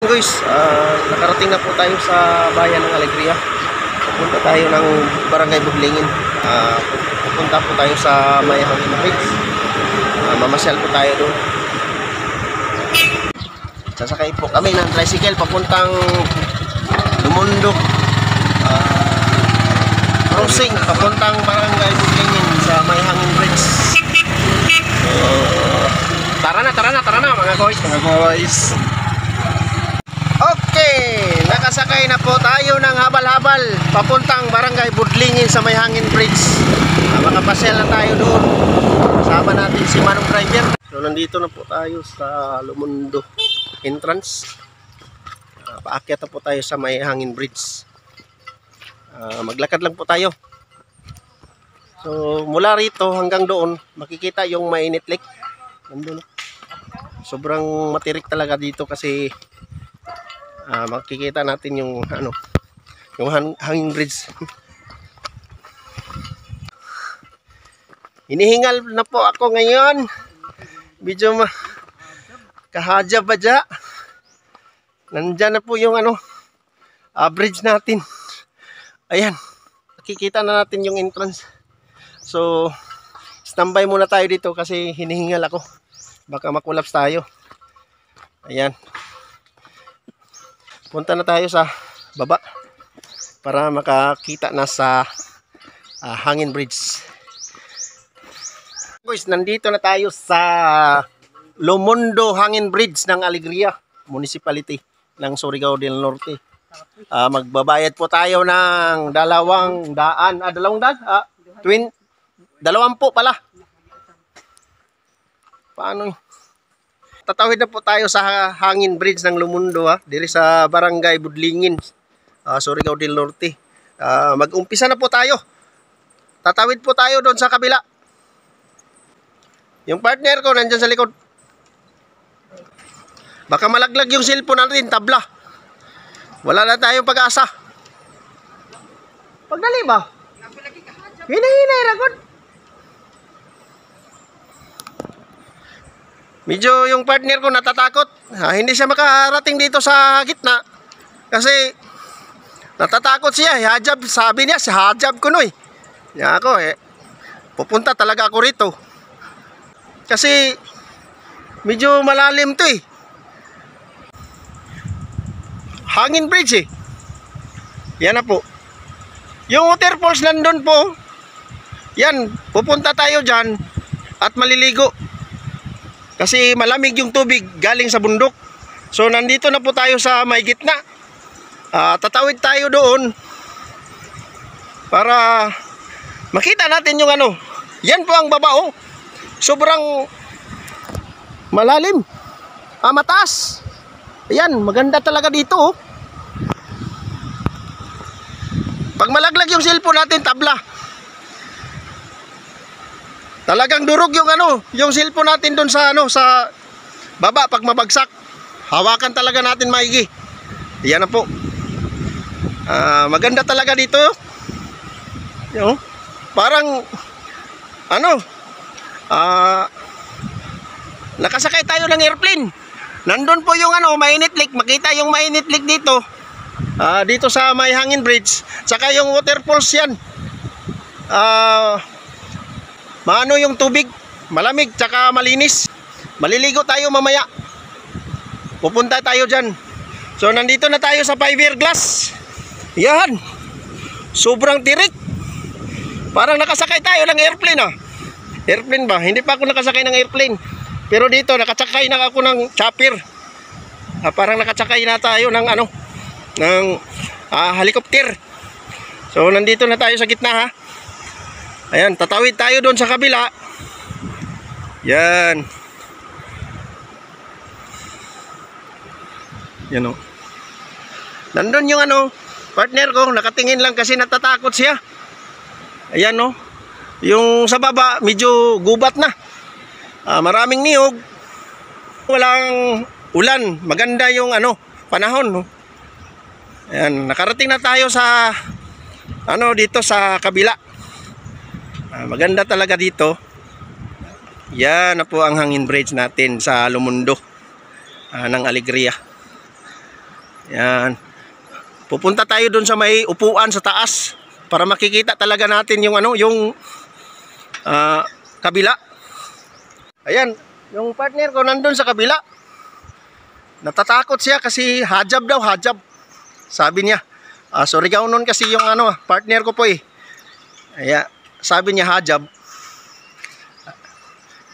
guys, nakarating na po tayo sa bayan ng Alegria. Pupunta tayo ng Barangay Budlingin. Pupunta po tayo sa May Hangin Bridge. Mamasyal po tayo doon. Sasakay po kami ng tricycle papuntang Lumundok. Crossing papuntang Barangay Budlingin sa May Hangin Bridge. Tara na mga guys. Okay, nakasakay na po tayo ng habal-habal papuntang Barangay Budlingin sa May Hangin Bridge. Makapasyal na tayo doon. Kasama natin si Manong Driver. So nandito na po tayo sa Lumundo entrance. Paakyat na po tayo sa May Hangin Bridge. Maglakad lang po tayo. So mula rito hanggang doon makikita yung Mainit Lake. Nandun. Sobrang matirik talaga dito kasi makikita natin yung yung hanging bridge. Hinihingal na po ako ngayon. Medyo kahadya-badya. Nandyan na po yung bridge natin. Ayan. Nakikita na natin yung entrance. So standby muna tayo dito kasi hinihingal ako. Baka makulaps tayo. Ayan. Punta na tayo sa baba para makakita na sa Hangin Bridge. Guys, nandito na tayo sa Lumundo Hangin Bridge ng Alegria Municipality ng Surigao del Norte. Magbabayad po tayo ng 200. 20 pala. Paano? Tatawid na po tayo sa Hangin Bridge ng Lumundo diri sa Barangay Budlingin, Surigao del Norte. Mag-umpisa na po tayo. Tatawid po tayo doon sa kabila. Yung partner ko nandiyan sa likod. Baka malaglag yung cellphone natin, tabla. Wala na tayong pag-asa. Pagdali ba? Hinay-hinay ragod. Medyo yung partner ko natatakot. Hindi siya makarating dito sa gitna. Kasi natatakot siya. Hajab, sabi niya, si hajab ko no eh. Yan ako pupunta talaga ako rito. Kasi medyo malalim to eh. Hangin Bridge eh. Yan na po. Yung waterfalls nandun po. Yan, pupunta tayo dyan at maliligo. Kasi malamig yung tubig galing sa bundok. So nandito na po tayo sa may gitna. Tatawid tayo doon para makita natin yung Yan po ang baba oh. Sobrang malalim. Mataas. Ayan, maganda talaga dito oh. Pag malaglag yung cellphone natin, tabla. Talagang durog yung yung cellphone natin doon sa sa baba pag mabagsak. Hawakan talaga natin maigi. Yan na po. Maganda talaga dito. Yo. Parang nakasakay tayo ng airplane. Nandun po yung Mainit Lake. Makita yung Mainit Lake dito. Dito sa May Hangin Bridge. Saka yung waterfalls yan. Maano yung tubig, malamig tsaka malinis. Maliligo tayo mamaya. Pupunta tayo dyan. So nandito na tayo sa fiberglass. Yan. Sobrang tirik. Parang nakasakay tayo ng airplane Airplane ba? Hindi pa ako nakasakay ng airplane. Pero dito nakasakay na ako ng chopper. Parang nakasakay na tayo ng ng helicopter. So nandito na tayo sa gitna Ayan, tatawid tayo doon sa kabila. Yan. Yan Nandun yung partner ko, nakatingin lang kasi natatakot siya. Ayan yung sa baba, medyo gubat na. Maraming niyog. Walang ulan. Maganda yung panahon Ayan, nakarating na tayo sa dito sa kabila. Maganda talaga dito. Yan na po ang Hangin Bridge natin sa Lumundo ng Alegria. Yan. Pupunta tayo doon sa may upuan sa taas para makikita talaga natin yung ano, yung kabila. Ayan, yung partner ko nandun sa kabila. Natatakot siya kasi hajab daw, hajab. Sabi niya. Sorry gaw nun kasi yung ano, partner ko po eh. Ayan, sabi niya hajab.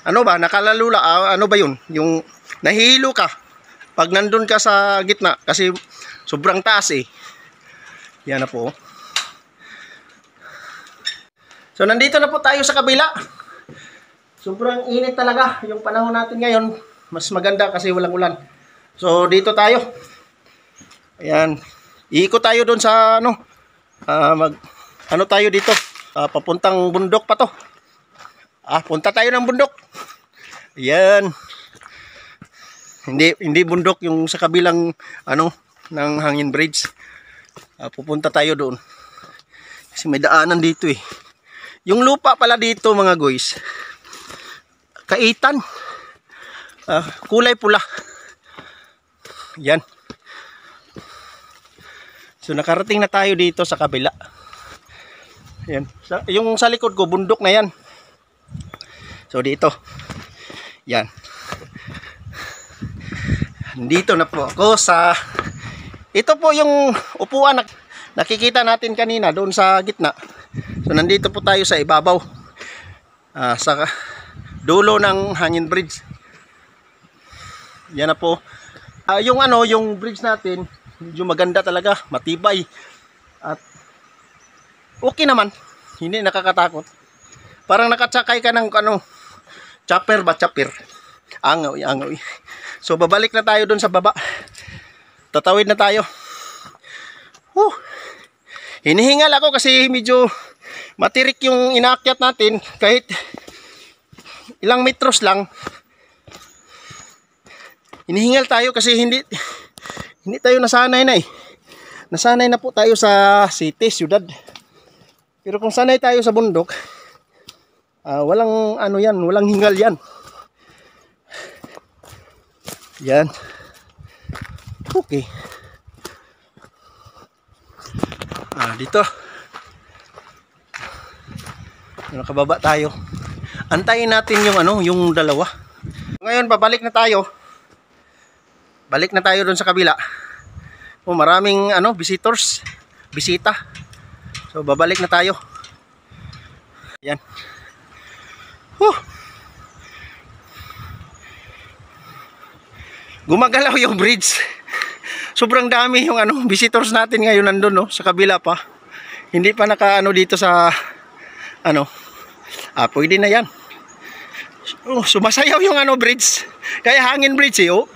Ano ba, nakalalula, ano ba yun? Yung nahihilo ka pag nandun ka sa gitna kasi sobrang taas eh. Yan na po. So nandito na po tayo sa kabila. Sobrang init talaga yung panahon natin ngayon. Mas maganda kasi walang ulan. So dito tayo. Ayan. Iikot tayo doon sa ano. Ano tayo dito? Papuntang bundok pa to. Punta tayo ng bundok. Ayan. Hindi bundok yung sa kabilang ano ng hangin bridge. Pupunta tayo doon. Kasi may daanan dito eh. Yung lupa pala dito mga guys, kaitan. Kulay pula. Yan. So nakarating na tayo dito sa kabila. Yan. Yung sa likod ko, bundok na yan. So dito. Yan. Dito na po ako sa... Ito po yung upuan na nakikita natin kanina doon sa gitna. So nandito po tayo sa ibabaw. Sa dulo ng hangin bridge. Yan na po. Yung ano, yung bridge natin, medyo maganda talaga, matibay. At okay naman. Hindi nakakatakot. Parang nakatsakay ka ng ano, chopper ba? Chopper. Angaw, angaw. So babalik na tayo doon sa baba. Tatawid na tayo. Hinihingal ako kasi medyo matirik yung inaakyat natin. Kahit ilang metros lang. Hinihingal tayo kasi hindi tayo nasanay na eh. Nasanay na po tayo sa city, syudad. Pero kung sanay tayo sa bundok, walang ano yan, walang hingal yan. Yan. Okay. Dito. Nakababa tayo. Antayin natin yung ano, yung dalawa. Ngayon babalik na tayo. Balik na tayo doon sa kabila. Maraming ano, visitors, bisita. So babalik na tayo. Yan. Gumagalaw yung bridge. Sobrang dami yung ano, visitors natin ngayon nandun no, sa kabila pa. Hindi pa naka ano dito sa ano. Pwede na yan. Sumasayaw yung ano bridge. Kaya hangin bridge eh oh.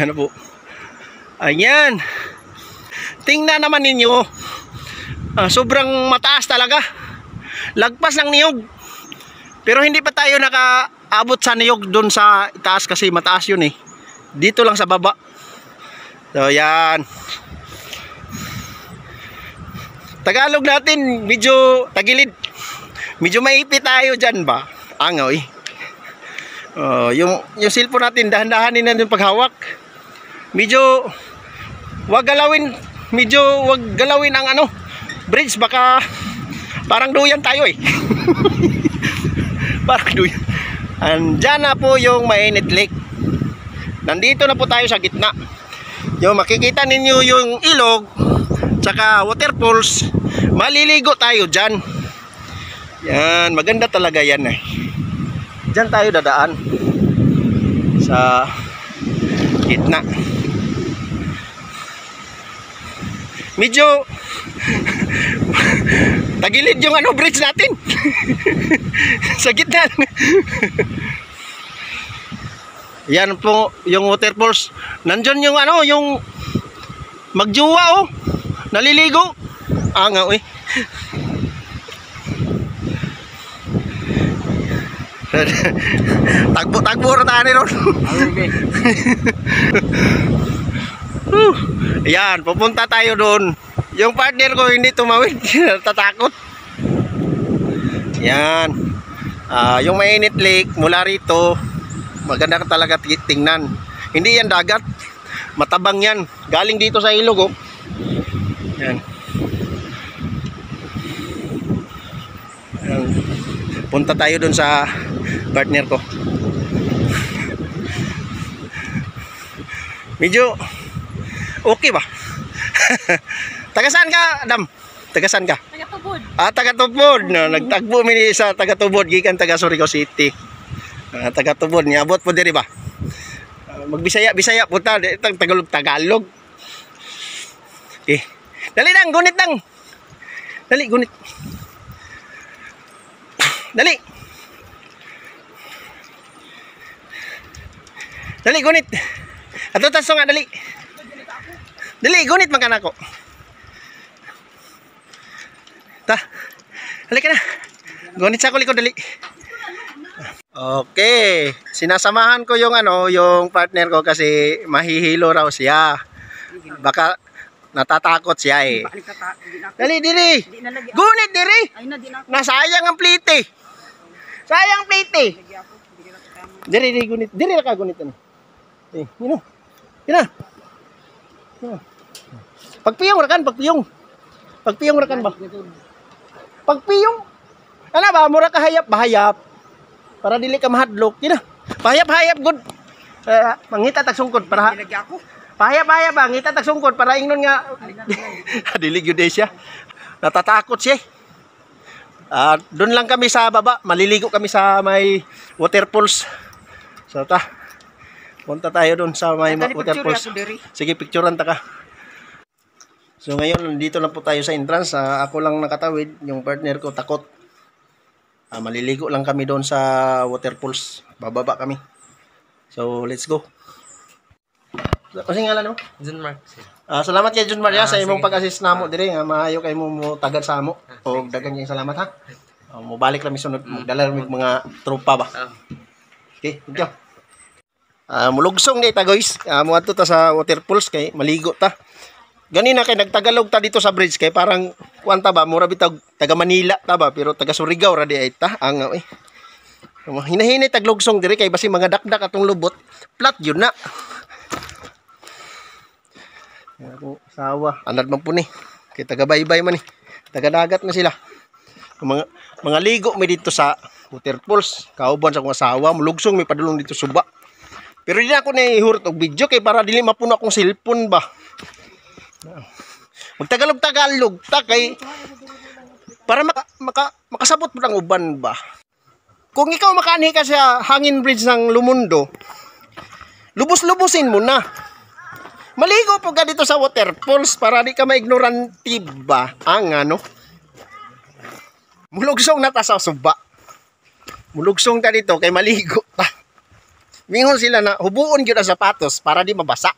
Yan po. Ayan. Tingnan naman ninyo. Sobrang mataas talaga. Lagpas ng niyog. Pero hindi pa tayo nakaabot sa niyog doon sa itaas kasi mataas yun eh. Dito lang sa baba. So yan. Tagalog natin medyo tagilid. Medyo maipit tayo dyan ba? Angaw eh. Yung cellphone natin dahan-dahanin na yung paghawak. Medyo wag galawin ang ano bridge, baka parang duyan tayo eh. Parang duyan. Andyan na po yung mainit lake. Nandito na po tayo sa gitna. Yung makikita ninyo yung ilog tsaka waterfalls. Maliligo tayo dyan. Yan, maganda talaga yan eh. Dyan tayo dadaan sa gitna. Medyo tagilid yung ano bridge natin. Sa gitna. Yan po yung waterfalls. Nandyan yung ano, yung magjuwa oh. Naliligo. Angaw eh. Tagbo rin tayo ron. Yan, pupunta tayo doon. Yung partner ko hindi tumawid. Tatakot. Yan. Yung mainit lake mula rito, maganda talaga tingnan. Hindi yan dagat. Matabang yan. Galing dito sa ilog, oh. Yan. Yan. Punta tayo dun sa partner ko. Medyo okay ba? Taga saan ka, Adam? Taga saan ka? Taga-Tubod. Taga-Tubod. No, nagtagbo mi sa Taga-Tubod gikan taga Surigao City. Taga-Tubod ni abot po diri ba? Magbisaya puta Tagalog. Okay. Dali lang, gunit lang. Dali, gunit. Dali. Dali, gunit. Ato taso nga, dali. Dali, gunit man ka na ko. Ta. Halika na. Gunit sa ko likod, dali. Okay. Sinasamahan ko yung yung partner ko kasi mahihilo raw siya. Baka natatakot siya eh. Dali, diri. Gunit, diri. Nasayang ang plate. Sayang plate. Diri, gunit. Diri na ka gunit. Yun. Pagpiyong rakan ba? Pagpiyong. Ano ba? Mura ka hayap. Para dili ka mahadlok. Yun na. Pahayap good. Mangita tag sungkod para. Pahayap ba? Ngita tag sungkod para ingnon nga. Dili gyud siya. Natatakot siya. Doon lang kami sa baba. Maliligo kami sa may waterfalls. So punta tayo doon sa may waterfalls. Sige, picturean ta ka. So ngayon, dito lang po tayo sa entrance. Ako lang nakatawid. Yung partner ko takot. Maliligo lang kami doon sa waterfalls. Bababa kami. So, let's go. Kasi ngalan mo? John Mark. Salamat kay John Maria sa imong pag-assist namo diri nga maayo kay mo tagad sa amo. O dagan yung salamat ha. Mobalik lang mi sunod, magdala mi mga tropa ba. Okay, thank you. Mulugsong ni ta guys. Muadto ta sa waterfalls kay maligo ta. Ganina kay nagtagalog ta dito sa bridge kay parang kuan ta ba, mura bitag taga Manila ta ba pero taga Surigao ra di ay ta. Angaw eh. Hinahinay taglugsong diri kay basi mga dakdak atong lubot. Plat yun na. Ako sawa. Anad man po ni. Kay taga baybay man ni. Taga dagat na sila. Mga ligo mi dito sa waterfalls. Kauban sa akong asawa, mulugsong mi padulong dito suba. Pero di na ako nahihurot og video kay para dili mapuno akong cellphone ba. Magtagalog-tagalog ta kay para makasabot mo ang uban ba. Kung ikaw makaani ka sa hangin bridge ng Lumundo, lubos-lubusin mo na. Maligo po ka dito sa waterfalls para di ka ma-ignorante ba. Mulugsong na ta sa suba. Mulugsong ta dito kay maligo ta. Mingon sila na hubuon gyud ang sapatos para di mabasa.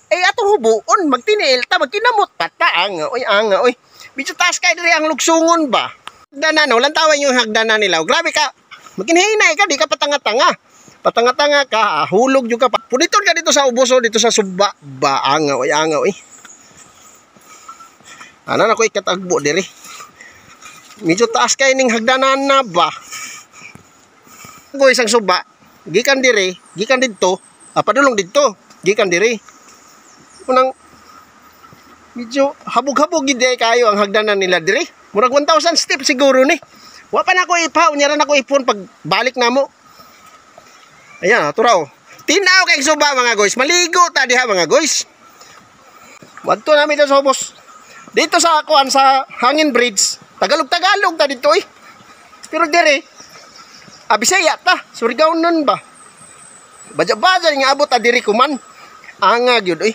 Ato hubuon, magtiniil ta, magkinamot pa ta. Oy. Medyo taas kay diri ang lugsungon ba. Hagdanan, walang tawan yung hagdanan nila. Grabe ka, magkinhinay ka, di ka patanga-tanga. Patanga-tanga ka, hulog yung ka pa. Puniton ka dito sa ubuso, dito sa suba ba. Oy. Ano na ko ikatagbo diri. Medyo taas kay ning hagdanan na ba. Ko isang suba, gikan diri, gikan didto, padulong didto, gikan diri. Unang medyo habog-habog gid kayo ang hagdanan nila diri. Murag 1,000 steps siguro ni. Wa pa nako ipaw, nya ra nako ipon pag balik namo. Ayan, turaw. Tinaw kay suba mga guys. Maligo ta diha mga guys. Wadto nami ta sa ubos. Dito sa kuan sa hangin bridge. Tagalog-tagalog ta dito eh. Pero diri Bisaya ta, Surigao nun ba? Baja-baja nga abot ta diri kuman. Anga gyud eh.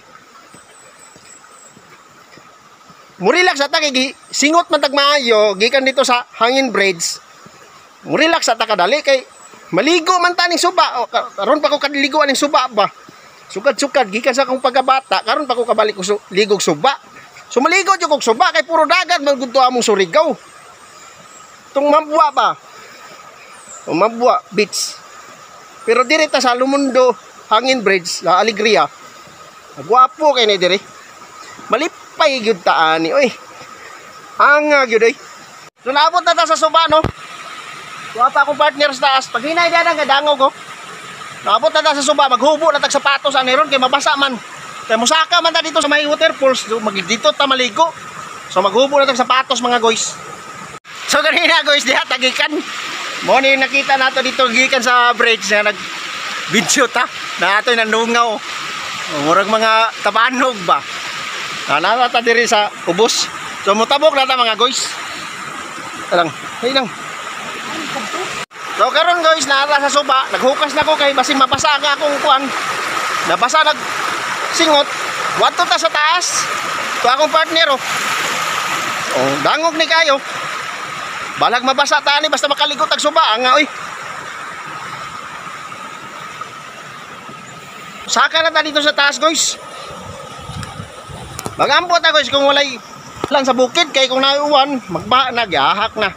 Murelax ata kay singot man tag maayo gikan dito sa hangin bridge. Murelax ata kadali kay maligo man taning suba. Karon pa ko kadiligo aning suba ba. Sukad-sukad gikan sa akong pagkabata, karon pa ko kabalik ko ligog suba. So maligo jud kog suba kay puro dagat man gud to among Surigao. Tung Mabwa ba? O Mabwa beach. Pero diri ta sa Lumundo hangin bridge la Alegria. Gwapo kay ni diri. Malipay gyud ta ani oy. Anga gyud oy. So naabot na ta sa suba no. Wa pa akong partner sa taas. Pag hinay dadan nga dangaw ko. Naabot na ta sa suba, maghubo na tag sapatos ani ron kay mabasa man. Kay musaka man ta dito sa may waterfalls, dito ta maligo. So maghubo na tag sapatos mga guys. So ganina guys, diha tagikan. Mo ni nakita nato dito gikan sa bridge na nag video ta. Na ato'y nanungaw. Murag mga tabanog ba. Nana ta diri sa ubos. So mutabok na ta mga guys. Talang, hey lang. So karon guys, naara sa suba, naghukas na ko kay basing mabasa nga akong kuan. Nabasa nag singot. Wadto ta sa taas. To akong partner oh. Oh, dangog ni kayo. Balag mabasa ta ni basta makaligo tag suba nga oy. Saka na ta dito sa taas guys. Magampo ta guys kung walay lang sa bukid kay kung nauwan magba nagyahak na.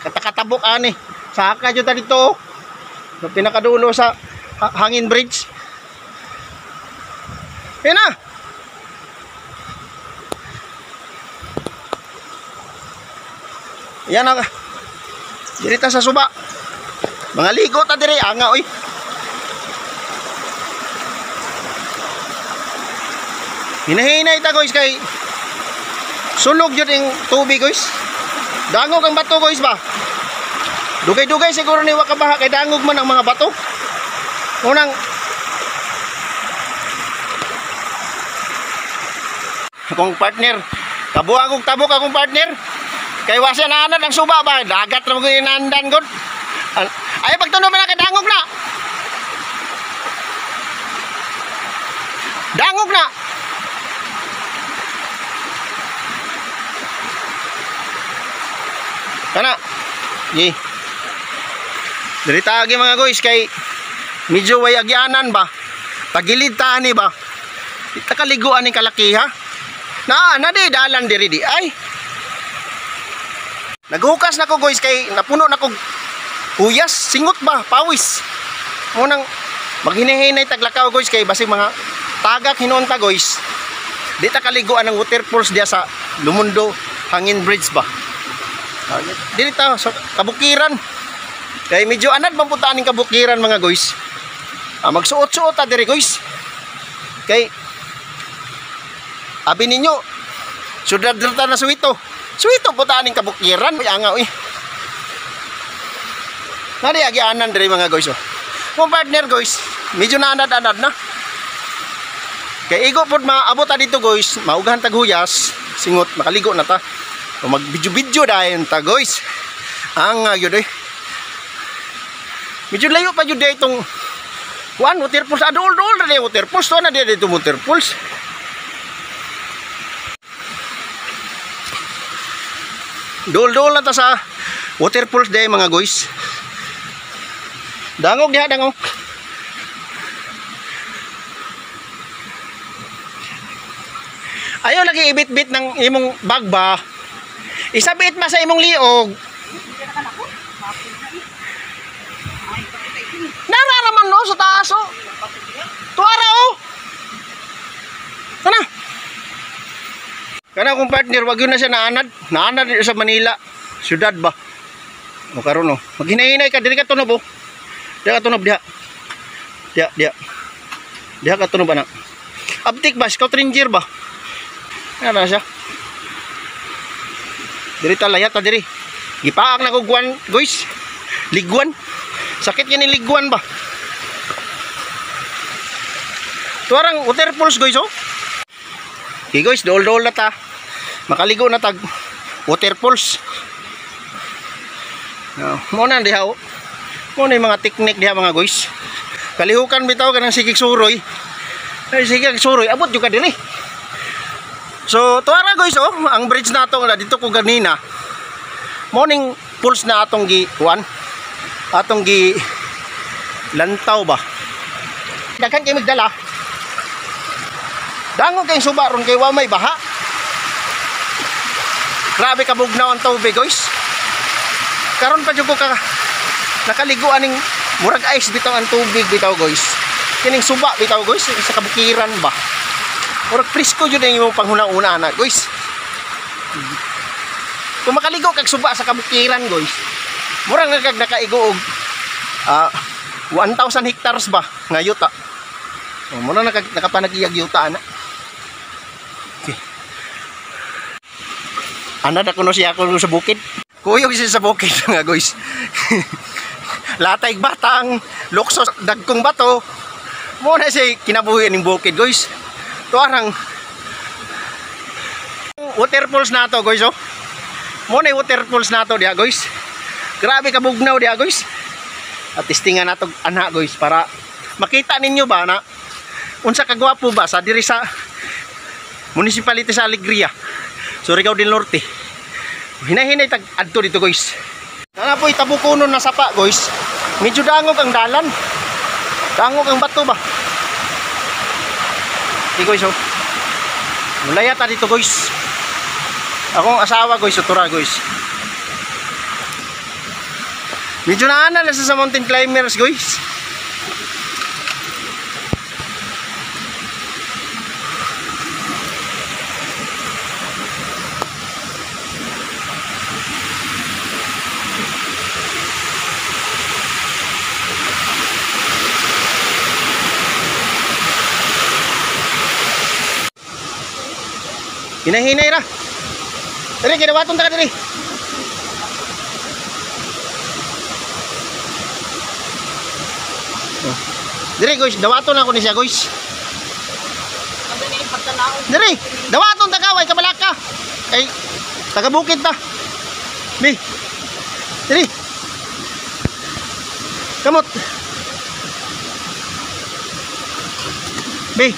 Katakatabok ani. Saka jud ta dito. No pinakadulo sa hangin bridge. Yan na. Yan na. Diri ta sa suba. Mga ligo ta diri anga oy. Hinahinay ta guys kay sulog jud ang tubig guys. Dangog ang bato guys ba. Dugay-dugay siguro ni wakabaha kay dangog man ang mga bato. Unang akong partner, tabok akong partner. Kay wasa na anad ang suba ba, dagat ra mo inandan gud. Ay pagtunog na kay dangog na. Dangog na. Kana. Gi. Diri tagi mga guys kay medyo way agyanan ba. Tagilid ta ani ba. Kita kaliguan ning kalaki ha. Na di dalan diri di ay. Naghukas na ko guys kay napuno na ko huyas, singot ba, pawis. Munang maghinahinay taglakaw guys kay basig mga tagak hinunta guys. Di ta kaliguan ng waterfalls diya sa Lumundo Hangin Bridge ba. Dili ta sa kabukiran. Kay medyo anad man punta ning kabukiran mga guys. Magsuot-suot ta diri guys. Kay abi ninyo sudad ta na suwito. Suwito punta ning kabukiran may anga oy. Nari agianan diri mga guys oh. Kung partner guys, medyo na anad-anad na. Kay igo pud maabot ta dito guys, maugahan tag huyas, singot makaligo na ta. O mag-video dayon ta guys. Ang yun eh. Medyo layo pa yun itong waterfalls. Adol-dol na yung waterfalls. So na dito waterfalls. Dol-dol na ta sa waterfalls dayon mga guys. Dangog diha, dangog. Ayaw lagi ibit-bit ng imong bag ba. Isabit ma sa imong liog. Nararaman no sa taas oh. Tuara oh. Kana. Kana kung partner wag yun na siya naanad. Naanad sa Manila. Syudad ba? O karon oh. Maghinay-hinay ka diri ka tunob oh. Diha ka tunob diha. Diha. Diha ka tunob anak. Abtik ba? Scout Ranger ba? Ano na siya? Diri ta layat ta diri. Gipaak na ko guwan, guys. Liguan. Sakit yan ni liguan ba? Tuarang waterfalls guys oh. Okay guys, dol-dol na ta. Makaligo na tag waterfalls. Mo na diha oh. Mo na yung mga teknik diha mga guys. Kalihukan bitaw kanang sigig suroy. Ay sigig suroy, abot jud ka diri. So, tuara guys oh, ang bridge na itong dito ko ganina. Morning pulse na atong gi-kuan. Atong gi lantaw ba. Daghan kay magdala. Dangog kay suba ron kay wa may baha. Grabe ka bugnaw ang tubig guys. Karon pa jud ko ka nakaligoan ning murag ice bitaw ang tubig bitaw guys. Kining suba bitaw guys sa kabukiran ba. Murag presko jud ang imong panghuna-una na guys. Kung makaligo kag suba sa kabukiran guys, murag nakaigo og 1,000 hectares ba nga yuta. Muna nakapanagiyag yuta ana. Okay. Ana na kuno siya ako sa bukid. Kuyog siya sa bukid nga guys. Latay batang luksos dagkong bato. Mo na siya kinabuhi ning bukid guys. Tuarang waterfalls na to guys oh. Mo na waterfalls na to dia guys. Grabe ka bugnaw dia guys. At testingan nato ana guys para makita ninyo ba na unsa ka gwapo ba sa diri sa municipality sa Alegria. Surigao del Norte. Hinahinay tag adto dito guys. Ana po itabukunon na sapa guys. Medyo dangog ang dalan. Dangog ang bato ba. Di guys oh. Mulaya ta dito guys. Akong asawa guys, utura guys. Medyo naana lang sa mountain climbers guys. Hinahinay ra. Dali, kinawaton ta ka dali. Dali guys, dawaton ako ni siya guys. Dali, dawaton ta ka, way kabalaka. Ay, taga-bukid ta. Bi. Dali. Kamot. Bi.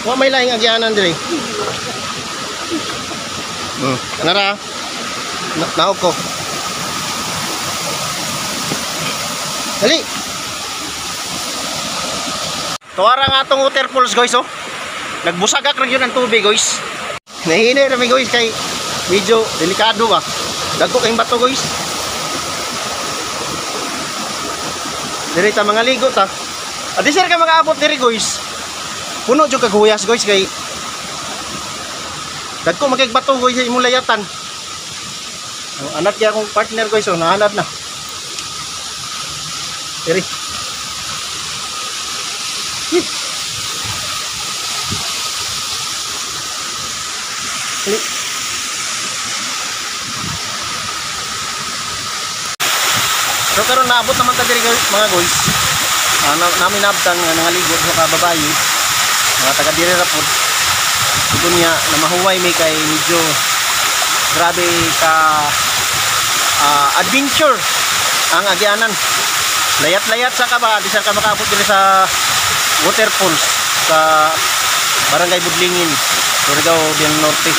Wa may laing agyanan diri. Anara. Naog ko. Dali. Tuwara nga atong waterfalls guys oh. Nagbusagak ra gyud ang tubig guys. Nahinay ra mi guys kay medyo delikado ba. Dagko kay bato guys. Diri ta mga ligo ta. Adi sir ka mag-aabot diri guys. Puno jud kag huyas guys kay dagko makigbato guys imong layatan. Anak ya akong partner guys oh nahanap na. Diri. Dali. So karon naabot naman ta diri mga guys. Namin nabtan nga nangaligo sa babayi. Mga taga diri ra pod. Siguro niya na mahuway may kay medyo grabe ka adventure ang agyanan. Layat-layat sa ka ba, di sa ka makaabot diri sa waterfalls sa Barangay Budlingin, Surigao del Norte,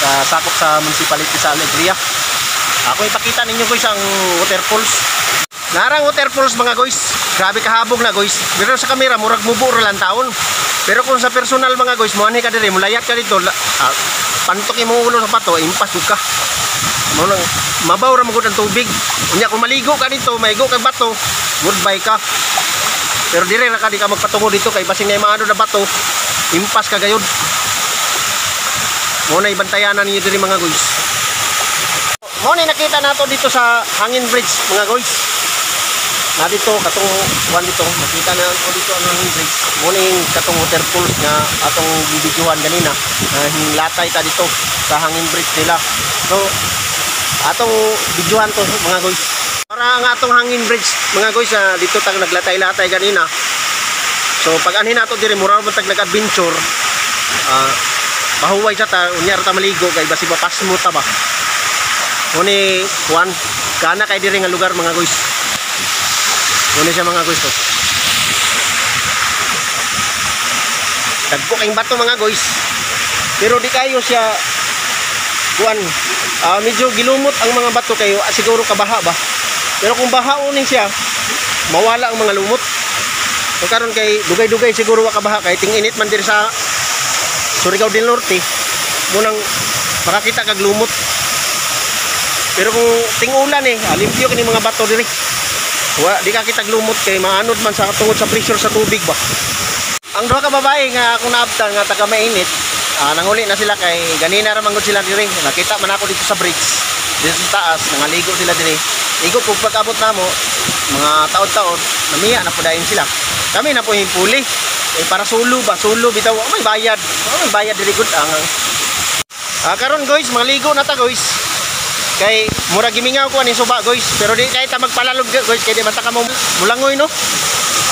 sa sakop sa municipality sa Alegria. Ako ipakita ninyo guys ang waterfalls. Narang waterfalls mga guys. Grabe kahabog na guys. Pero sa kamera murag mubo ra lang taon. Pero kung sa personal mga guys, muanhi ka diri, mulayat ka dito, pantok imong ulo sa bato, impas jud ka. Mo nang mabaw ra magud ang tubig. Unya kung maligo ka dito, maigo kag bato, goodbye ka. Pero dire ra ka di ka magpatungo dito kay basing na maano na bato, impas ka gayud. Mo na ibantayanan ninyo diri mga guys. Mo ni nakita nato dito sa Hangin Bridge mga guys. Na dito katong kuan dito makita na ko dito ang Hangin Bridge. Mo ni katong waterfalls nga atong bibidyohan ganina. Latay ta dito sa Hangin Bridge nila. So atong bidyohan to mga guys. Para ang atong Hangin Bridge mga guys dito tag naglatay-latay ganina. So pag anhin nato diri mura man tag nag-adventure. Mahuway sa ta unya ra ta maligo kay basi mapasmo ta ba. Oni kuan kana kay diri nga lugar mga guys. Muna siya mga guys to. Dagko kayong bato mga guys. Pero di kayo siya kuan. Medyo gilumot ang mga bato kayo. Siguro kabaha ba. Pero kung bahaunin siya, mawala ang mga lumot. So karon kay dugay-dugay siguro wa kabaha kay ting-init man diri sa Surigao del Norte. Munang makakita kag lumot. Pero kung ting-ulan limpyo kini mga bato diri. Di ka kita glumot kay maanod man sa tungod sa pressure sa tubig ba. Ang duha ka babae nga akong naabtan nga taga mainit, nanguli na sila kay ganina ra man gud sila diri. Nakita man ako dito sa bridge. dito sa taas, nangaligo sila dire. Igo pug pag-abot namo mga taon-taon, namiya na pudayon sila. Kami na po hipuli. Para sulo ba? Sulo bitaw. May bayad. May bayad diri gud ang. Karon guys, maligo na ta guys. Kay mura gimingaw ko ani suba guys, pero di kay ta magpalalog guys kay di man ta ka mulangoy no.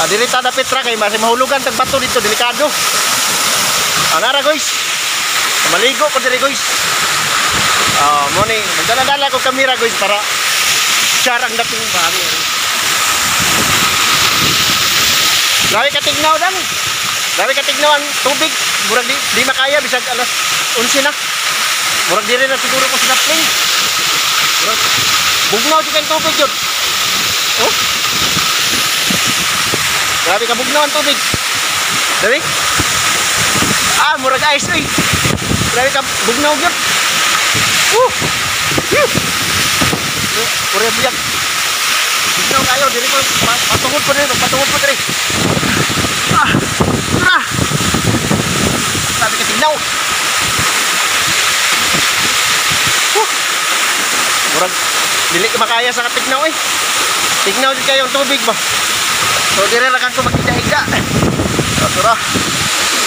Diri ta dapit ra kay mas mahulugan tag bato dito delikado. Anara guys. Maligo ko diri guys. Mo ni magdala-dala ko kamera guys para share ang dating bago. Grabe katignaw dan. Grabe katignaw ang tubig. Murag di makaya bisag alas 11 na. Murag diri na siguro ko sa spring. Murag bugnaw di kay tubig yun. Oh. Grabe ka bugnaw ang tubig. Dali. Murag ice oi. Grabe ka bugnaw yun. Pura biyak. Bugnaw kayo diri ko patungod pa diri. Grabe ka tignaw. Murag dili ka makaya sa katignaw eh. Tignaw di kayo ang tubig ba. So dire ra kan ko maghiga-higa. Tara.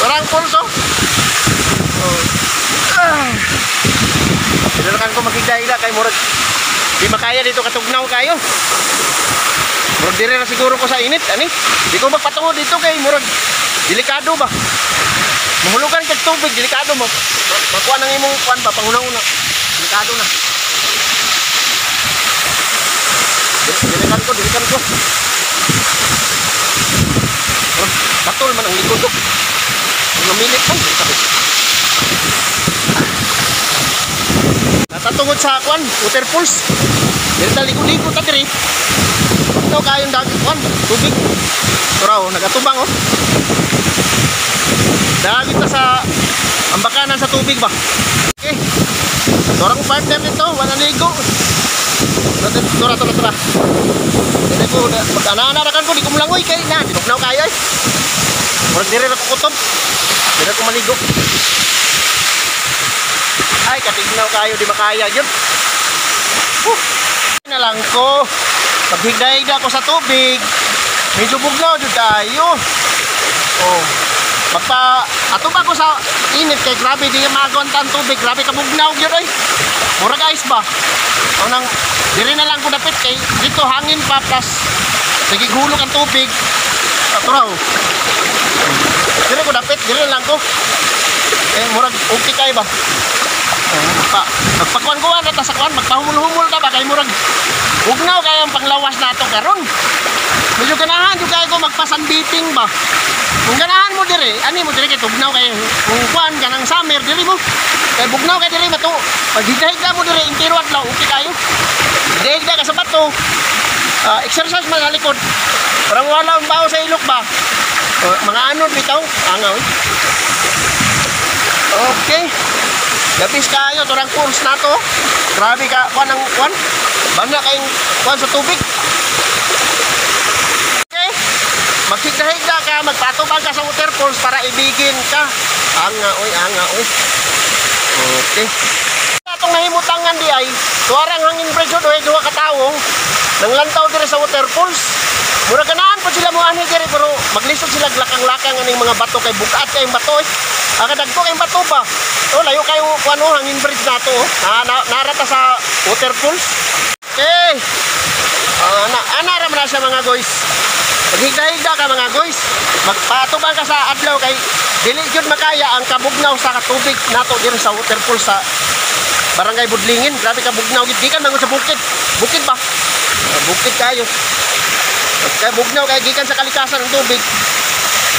Orang pulso. Dire ra kan ko maghiga-higa kay murag di makaya dito katugnaw kayo. Murag dire ra siguro ko sa init ani. Di ko magpatungod dito kay murag delikado ba. Mahulugan kag tubig delikado mo. Magkuha nang imong kuan pa panguna-una. Delikado na. Dilikan ko. Batol man ang likod ko. Mga minit lang. Natatungod sa kwan, waterfalls. Dili ta ligo-ligo ta diri. Ito kayong dagit kwan, tubig. Turaw, nagatubang oh. Dagit ta sa ambakanan sa tubig ba. Okay. Torang partner nito, wala ligo. Tura. Dili ko mag-ana-anakan ko, di ko mulangoy kay na, dinugnaw kayo eh. Murag diri ra ko kutob. Diri ko maligo. Ay, katignaw kayo, di makaya gyud. Na lang ko. Paghigda-higda ko sa tubig. Medyo bugnaw jud tayo. Ato ba ko sa init kay grabe di maagwantan tubig, grabe ka bugnaw gyud oy. Mura guys ba? Nang diri na lang ko dapit kay dito hangin pa plus sige hulog ang tubig. Aturaw. Diri ko dapit, diri na lang ko. Mura okay kay ba? Magpakuan ko na ta sa kuan, magpahumul-humul ta ba kay murag bugnaw kay ang panglawas nato karon. Medyo ganahan jud kay ko magpasanbiting ba. Kung ganahan mo dire, ani mo dire kay tugnaw kay kung kuan kanang summer dire mo. Kay bugnaw kay dire mato. Pag higda mo dire intiro adlaw okay kayo. Higda ka sa bato. Exercise man sa likod. Parang wala ang bao sa ilok ba. Mga anod bitaw, angaw. Okay. Lapis kayo turang course nato. Grabe ka kuan ang kuan. Banda kayong kuan sa tubig. Maghigda-higda ka, magpatubang ka sa waterfalls para ibigin ka. Anga oy. Okay. Atong nahimutangan di ay, tuwarang hangin bridge doy duha ka tawo nang lantaw dire sa waterfalls. Mura ganahan po sila mo ani dire pero maglisod sila lakang-lakang aning mga bato kay bukat kay bato eh. Kadagko kay bato ba. Layo kayo kuno hangin bridge nato. Narata sa waterfalls. Okay. Ana ra man sa mga guys. Paghigda-higda ka mga guys. Magpatubang ka sa adlaw kay dili jud makaya ang kabugnaw sa tubig nato diri sa waterfall sa Barangay Budlingin. Grabe ka bugnaw gid gikan mangon sa bukid. Bukid ba? Bukid kayo. Kay bugnaw kay gikan sa kalikasan ng tubig.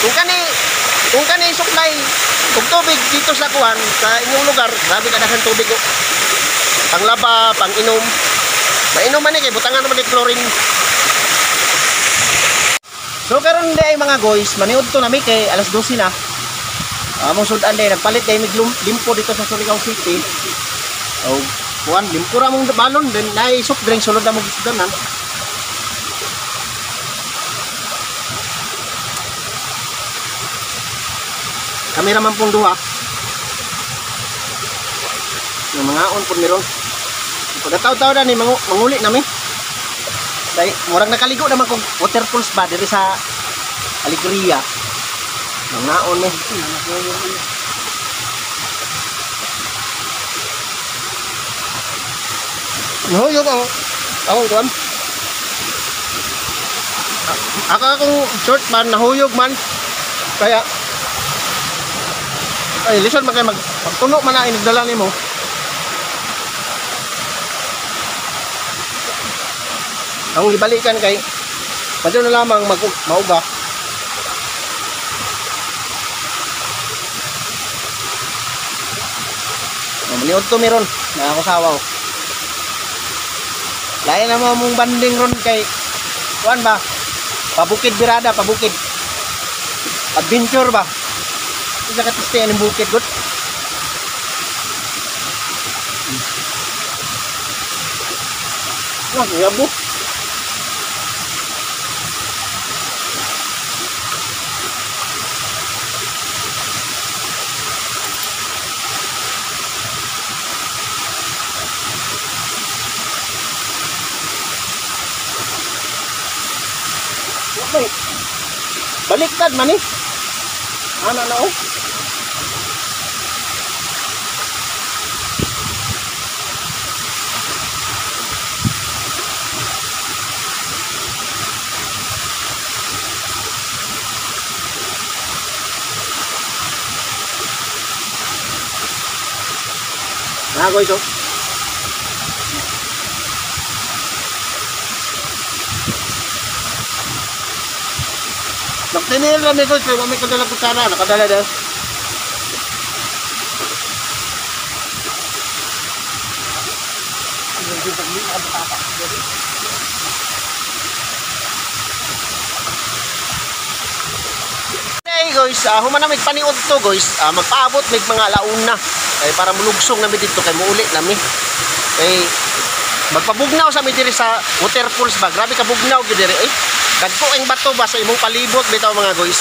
Kung kani suklay og tubig dito sa kuan sa inyong lugar, grabe ka daghang tubig oh. Panglaba, pang-inom. Mainom man ni kay butangan naman ni chlorine. So karon di ay mga guys, maniud to nami kay alas 12 na. Among sudan day nagpalit kay mig limpo dito sa Surigao City. Kuan limpo ra mong balon then nay soft drink sulod na mo sudanan. Kamera man pong duha. Yung mga on pud meron. Pagkataw-taw na ni manguli namin. Kay murag nakaligo naman kung waterfalls ba diri sa Alegria. Naon mo. Nahuyog ang kuan. Akong short man, nahuyog man. Kaya ay listen man kay magtuno man na inigdala nimo. Ang ibalikan kay padyo na lamang mauga. Maliod to meron na ako sawaw. Lain na mong banding ron kay kuan ba? Pabukid birada, pabukid. Adventure ba? Isa ka teste ang bukid good. Wah, yabo. Okay. Baliktad man eh. Ano na oh. Nah, guys, oh. Nagtinil lang ito, pero may kadala kutsara, nakadala daw. Hey guys, humanamig paniod to guys, magpaabot may mga alauna. Kay para mulugsong namin dito kay muuli namin. Kay magpabugnaw sa mi diri sa waterfalls ba. Grabe ka bugnaw gyud diri eh. Dagko ang bato ba sa imong palibot bitaw mga guys.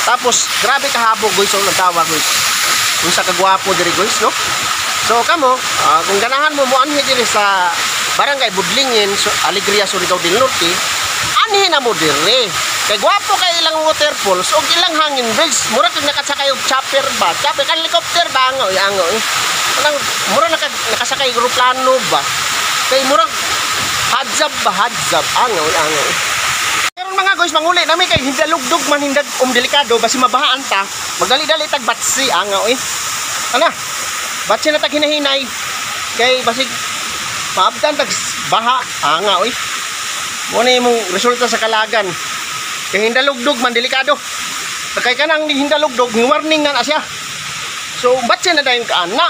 Tapos grabe ka habog guys ang tawa guys. Kung sa kagwapo diri guys no. So kamo, kung ganahan mo anhi diri sa Barangay Budlingin, Alegria, Surigao del Norte, anhi na mo diri. Kay gwapo kay ilang waterfalls o ilang hangin bridge. Mura kag nakasakay og chopper ba? Chopper kan helicopter ba ango eh. Anang mura nakasakay eroplano ba? Kay mura hadzab ango. Pero mga guys manguli nami kay hindalugdog man hindag delikado basi mabahaan ta. Magdali-dali tag batsi ango eh. Ana? Batsi na tag hinahinay. Kay basig maabtan tag baha ango eh. Mo na imong resulta sa kalagan. Kaya hindalugdog man delikado. Kay kanang hindalugdog warning nga na siya. So ba't siya na dayon ka ana?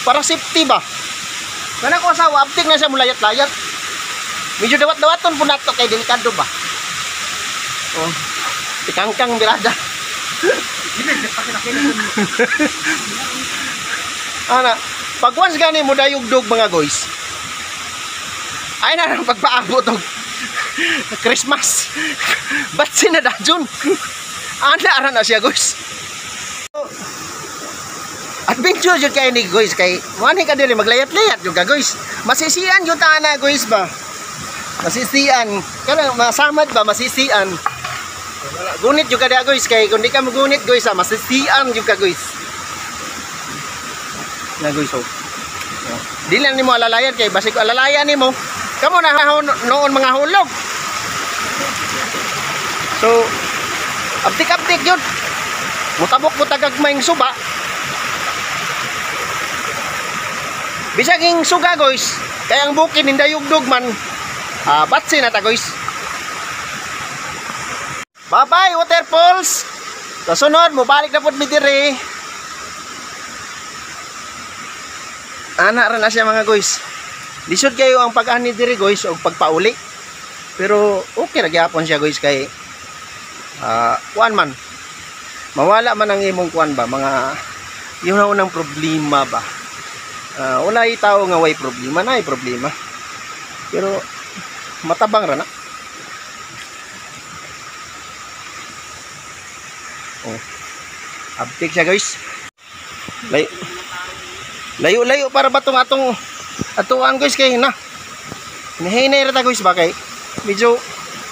Para safety ba? Kana ko asawa aptik na siya mulayat-layat. Medyo dawat-dawaton po nato kay delikado ba. Oh. Tikangkang birada. Ana, pag once gani mo dayugdog mga guys. Ay na nang pagpaabot og Christmas. Ba't sinadadyon? Ana ara na siya guys. Adventure jud kay ni guys kay wani ka diri maglayat-layat jud ka guys. Masisian jud ta na guys ba. Masisian. Kana masamad ba masisian. Gunit jud ka dia guys kay kun di ka magunit guys masisian jud ka guys. Na guys oh. Di lang nimo alalayan kay basig alalayan nimo. Kamo na noon mga hulog. So, aptik-aptik yun. Mutabok mo tagagmayng suba. Bisaging suga guys. Kaya ang bukid hindayugdog man. Batsi na ta guys. Bye-bye waterfalls. Kasunod, mubalik na po mi diri. Ana ra na siya mga guys. Lisod kayo ang pag-ani diri guys o pagpauli. Pero okay ra gyapon siya guys kay kuan man. Mawala man ang imong kuan ba mga yung unang problema ba. Wala tao nga way problema na problema. Pero matabang ra na. Oh. Abtik siya guys. Layo-layo para ba atong atuan guys kay na. Hinahinay ra ta guys ba kay medyo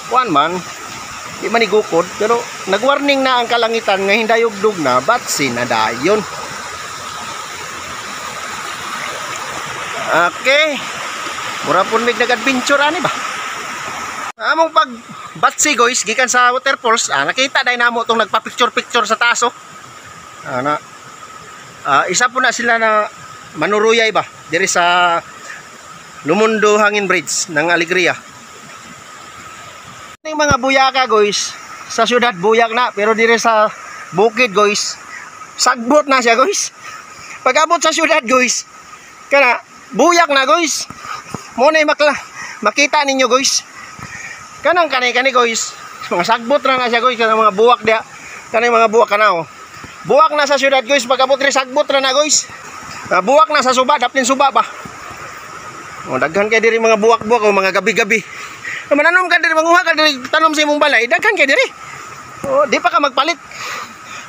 kuan man di man igukod pero nagwarning na ang kalangitan nga hindayog-dog na batsi na dayon. Okay. Mura pun mig nag-adventure ani ba? Among pag batsi guys gikan sa waterfalls, nakita dai namo tong nagpa-picture sa taas oh. Isa po na sila na manuruyay ba diri sa Lumundo Hangin Bridge ng Alegria. Ning mga buyaka guys, sa syudad buyak na pero diri sa bukid guys, sagbot na siya guys. Pag abot sa syudad guys, kana buyak na guys. Mo na makita ninyo guys. Kanang kani guys, mga sagbot na siya guys, kanang mga buwak dia. Kanang mga buwak kana oh. Buwak na sa syudad guys, pag abot ri sagbot na guys. Buwak na sa suba, daplin suba ba. Oh, daghan kay diri mga buwak-buwak o mga gabi-gabi. Mananom ka diri, manguha ka diri, tanom sa imong balay, daghan kay diri. Oh, di pa ka magpalit.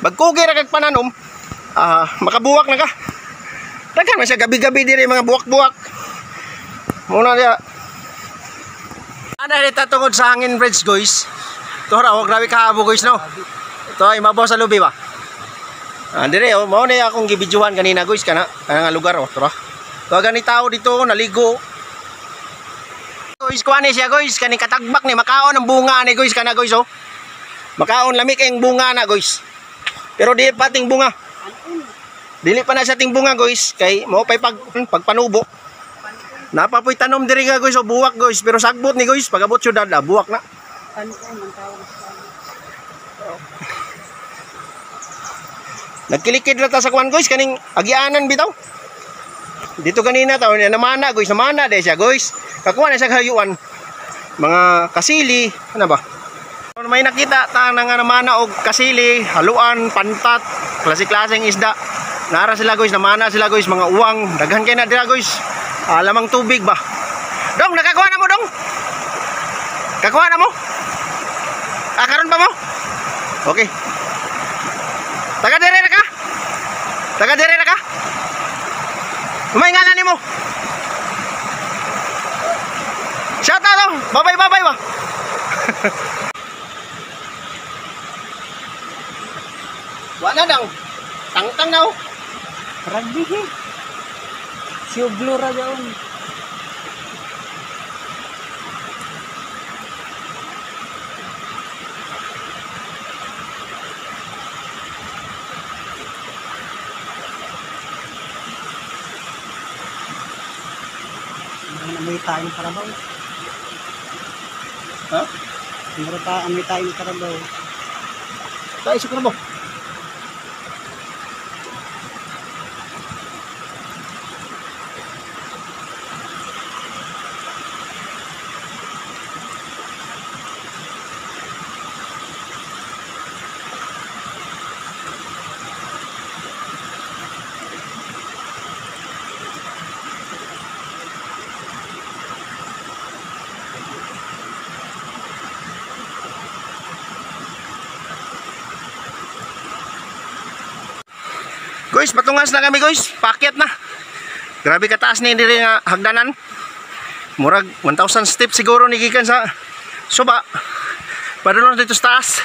Bagkugi ra kag pananom, makabuwak na ka. Daghan man siya gabi-gabi diri mga buwak-buwak. Muna dia. Ana dito tungod sa Hangin Bridge guys. Ito raw, grabe kahabo guys no. Ito ay mabaw sa lubi ba. Dire oh, mao na akong gibidyohan kanina guys kana nga lugar oh, tara. Ito gani tao dito naligo. Guys, kuha ni siya guys, kani katagbak ni makaon ang bunga ni guys kana guys oh. Makaon lami kay ang bunga na guys. Pero di pa ting bunga. Dili pa na sa ting bunga guys, kay mao pay pagpanubo. Napapoy tanom diri nga guys, o buwak guys, pero sagbot ni guys, pag abot syudad buwak na. Nagkilikid na ta sa kuan guys, kaning agianan bitaw. Dito kanina taw namana guys, namana dai siya guys. Kakuha na siya hayuan. Mga kasili, ano ba? May nakita ta nga namana og kasili, haluan, pantat, klase-klaseng isda. Nara sila guys, namana sila guys, mga uwang, daghan kay na dira guys. Lamang tubig ba? Dong, nakakuha na mo dong? Kakuha na mo? Karon pa mo? Okay. Taga dire na ka? Taga dire na ka? Umay ngalan ni mo? Shout out dong! Babay ba? Wala dong. Tangtang na oh. Rugby he. Si Uglura yaon. May tayo para ba? Ha? May tayo para ba? Tayo sa karabo. Guys, patungas na kami guys, pakyat na. Grabe kataas ni diri nga hagdanan. Murag 1,000 steps siguro ni gikan sa suba. Padulong dito sa taas.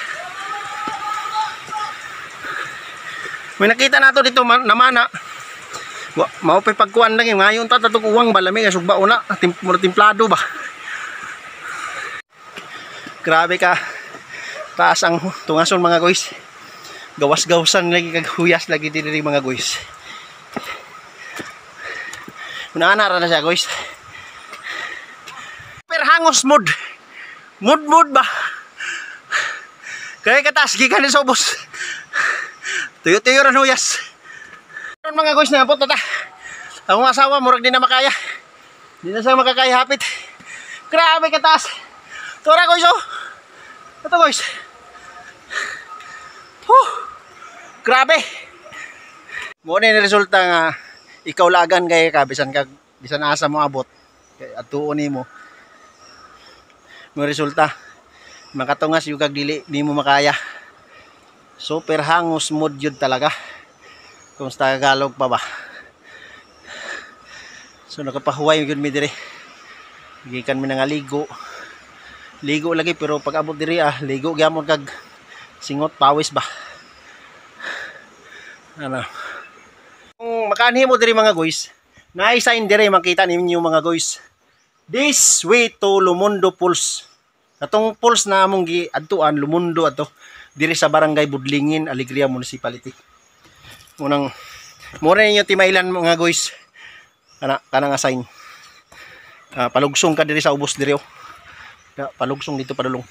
May nakita nato dito namana. Mao pay pagkuan lang yung ngayon ta tatog uwang balami nga sugba una, timplado ba. Grabe ka. Taas ang tungason mga guys. Gawas-gawasan lagi kag huyas lagi diri mga guys. Unaana ra na siya guys. Perhangos mood. Mood ba? Kaya kataas gikan ni sobos. Tuyo-tuyo ra huyas. Mga guys na po ta. Ang asawa murag di na makaya. Di na siya makakaya hapit. Grabe kataas. Tora guys oh. Ito guys. Grabe. Mo ni resulta nga ikaw lagan kay ka bisan asa mo abot kay atuon nimo. Mo resulta makatungas yung kag dili nimo makaya. Super hangos mood yun talaga. Kung sa Tagalog pa ba. So nakapahuway gyud mi dire. Gikan mi nga ligo. Ligo lagi pero pag abot diri ligo gyamon kag singot pawis ba. Ano. Kung makaanhi mo diri mga guys, naay sign dire makita ninyo mga guys. This way to Lumundo Falls. Atong falls na among giadtuan Lumundo ato diri sa Barangay Budlingin, Alegria Municipality. Munang mura ninyo timailan mga guys. Kana nga sign. Palugsong ka diri sa ubos diri oh. Palugsong dito padulong.